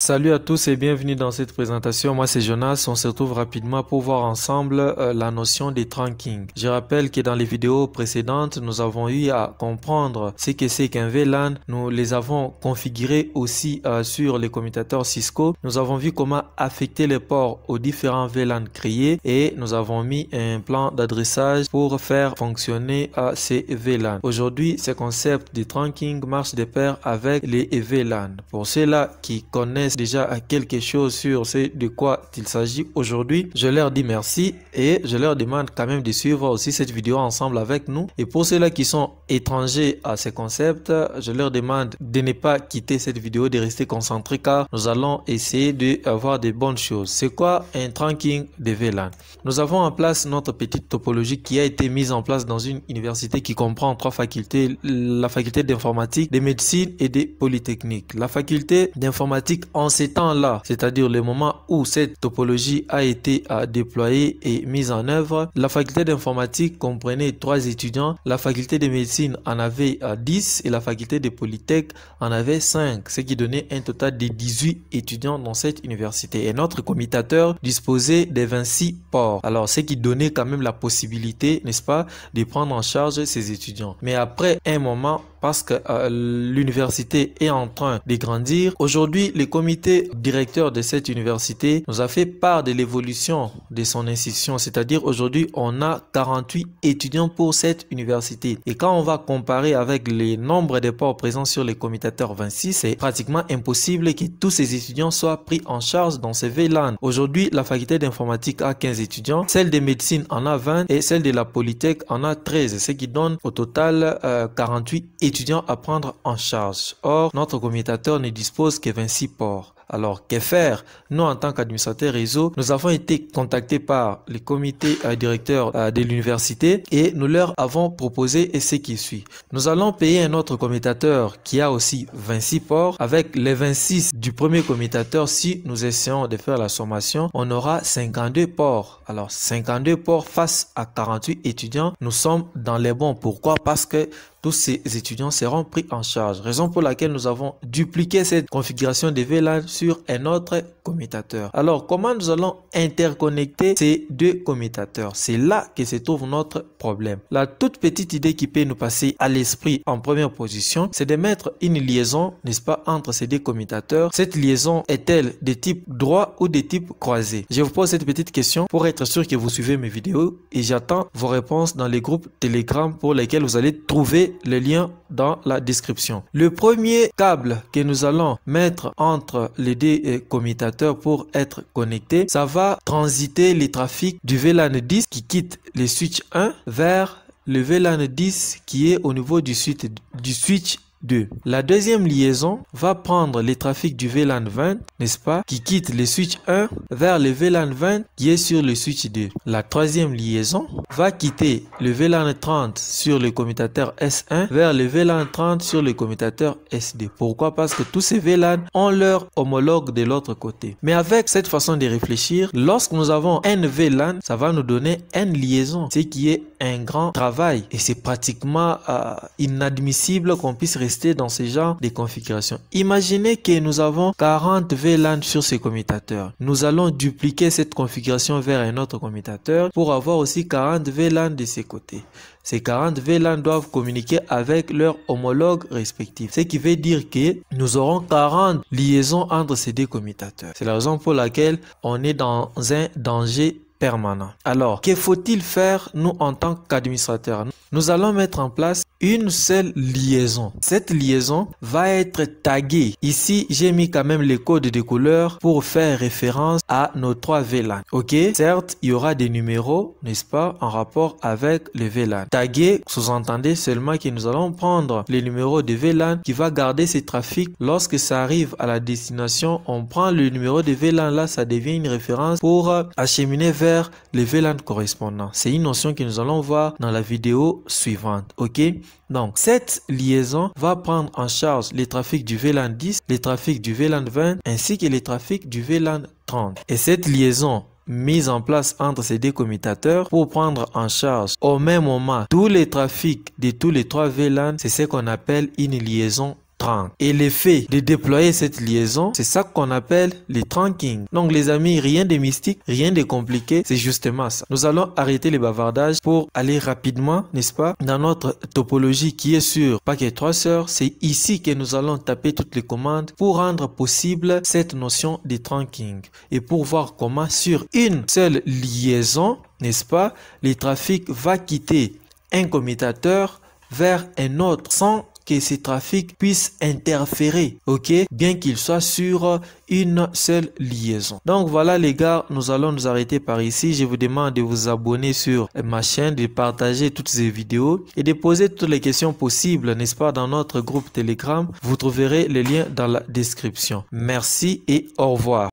Salut à tous et bienvenue dans cette présentation. Moi c'est Jonas, on se retrouve rapidement pour voir ensemble la notion des trunking. Je rappelle que dans les vidéos précédentes, nous avons eu à comprendre ce que c'est qu'un VLAN. Nous les avons configurés aussi sur les commutateurs Cisco. Nous avons vu comment affecter les ports aux différents VLAN créés et nous avons mis un plan d'adressage pour faire fonctionner ces VLAN. Aujourd'hui, ce concept de trunking marche de pair avec les VLAN. Pour ceux-là qui connaissent déjà quelque chose sur ce de quoi il s'agit aujourd'hui, je leur dis merci et je leur demande quand même de suivre aussi cette vidéo ensemble avec nous. Et pour ceux-là qui sont étrangers à ces concepts, je leur demande de ne pas quitter cette vidéo, de rester concentrés car nous allons essayer d'avoir des bonnes choses. C'est quoi un trunking de VLAN? Nous avons en place notre petite topologie qui a été mise en place dans une université qui comprend trois facultés, la faculté d'informatique, de médecine et de polytechnique. La faculté d'informatique en ces temps-là, c'est-à-dire le moment où cette topologie a été déployée et mise en œuvre, la faculté d'informatique comprenait 3 étudiants, la faculté de médecine en avait 10 et la faculté de polytech en avait 5, ce qui donnait un total de 18 étudiants dans cette université. Et notre commutateur disposait de 26 ports. Alors, ce qui donnait quand même la possibilité, n'est-ce pas, de prendre en charge ces étudiants. Mais après un moment, parce que l'université est en train de grandir, aujourd'hui, le comité directeur de cette université nous a fait part de l'évolution de son institution. C'est-à-dire, aujourd'hui, on a 48 étudiants pour cette université. Et quand on va comparer avec les nombres de ports présents sur les commutateurs 26, c'est pratiquement impossible que tous ces étudiants soient pris en charge dans ces VLAN. Aujourd'hui, la faculté d'informatique a 15 étudiants, celle de médecine en a 20 et celle de la polytech en a 13, ce qui donne au total 48 étudiants à prendre en charge. Or, notre commutateur ne dispose que 26 ports. Alors, que faire? Nous, en tant qu'administrateurs réseau, nous avons été contactés par le comité directeur de l'université et nous leur avons proposé ce qui suit. Nous allons payer un autre commutateur qui a aussi 26 ports. Avec les 26 du premier commutateur, si nous essayons de faire la sommation, on aura 52 ports. Alors, 52 ports face à 48 étudiants, nous sommes dans les bons. Pourquoi? Parce que tous ces étudiants seront pris en charge. Raison pour laquelle nous avons dupliqué cette configuration de VLAN sur un autre commutateur. Alors, comment nous allons interconnecter ces deux commutateurs? C'est là que se trouve notre problème. La toute petite idée qui peut nous passer à l'esprit en première position, c'est de mettre une liaison, n'est-ce pas, entre ces deux commutateurs. Cette liaison est-elle de type droit ou de type croisé? Je vous pose cette petite question pour être sûr que vous suivez mes vidéos et j'attends vos réponses dans les groupes Telegram pour lesquels vous allez trouver le lien dans la description. Le premier câble que nous allons mettre entre les deux commutateurs pour être connectés, ça va transiter les trafics du VLAN 10 qui quitte le switch 1 vers le VLAN 10 qui est au niveau du switch 2. La deuxième liaison va prendre les trafics du VLAN 20, n'est-ce pas, qui quitte le switch 1 vers le VLAN 20 qui est sur le switch 2. La troisième liaison va quitter le VLAN 30 sur le commutateur S1 vers le VLAN 30 sur le commutateur S2. Pourquoi? Parce que tous ces VLAN ont leur homologue de l'autre côté. Mais avec cette façon de réfléchir, lorsque nous avons un VLAN, ça va nous donner une liaison, ce qui est un grand travail. Et c'est pratiquement inadmissible qu'on puisse rester dans ce genre de configuration. Imaginez que nous avons 40 VLAN sur ces commutateurs. Nous allons dupliquer cette configuration vers un autre commutateur pour avoir aussi 40 VLAN de ces côtés. Ces 40 VLAN doivent communiquer avec leurs homologues respectifs. Ce qui veut dire que nous aurons 40 liaisons entre ces deux commutateurs. C'est la raison pour laquelle on est dans un danger permanent. Alors, que faut-il faire nous en tant qu'administrateurs? Nous allons mettre en place une seule liaison. Cette liaison va être taguée. Ici, j'ai mis quand même les codes de couleur pour faire référence à nos 3 VLAN. Ok, certes, il y aura des numéros, n'est-ce pas, en rapport avec les VLAN. Tagué, sous-entendez seulement que nous allons prendre les numéros de VLAN qui va garder ces trafics. Lorsque ça arrive à la destination, on prend le numéro de VLAN là, ça devient une référence pour acheminer vers les VLAN correspondants. C'est une notion que nous allons voir dans la vidéo suivante. Ok, donc cette liaison va prendre en charge les trafics du VLAN 10, les trafics du VLAN 20 ainsi que les trafics du VLAN 30. Et cette liaison mise en place entre ces deux commutateurs pour prendre en charge au même moment tous les trafics de tous les 3 VLAN, c'est ce qu'on appelle une liaison trunk. Et l'effet de déployer cette liaison, c'est ça qu'on appelle les trunking. Donc les amis, rien de mystique, rien de compliqué, c'est justement ça. Nous allons arrêter les bavardages pour aller rapidement, n'est-ce pas, dans notre topologie qui est sur paquet tracer. C'est ici que nous allons taper toutes les commandes pour rendre possible cette notion de trunking et pour voir comment sur une seule liaison, n'est-ce pas, le trafic va quitter un commutateur vers un autre sans que ce trafic puisse interférer, ok, bien qu'il soit sur une seule liaison. Donc voilà les gars, nous allons nous arrêter par ici. Je vous demande de vous abonner sur ma chaîne, de partager toutes ces vidéos et de poser toutes les questions possibles, n'est-ce pas, dans notre groupe Telegram. Vous trouverez les liens dans la description. Merci et au revoir.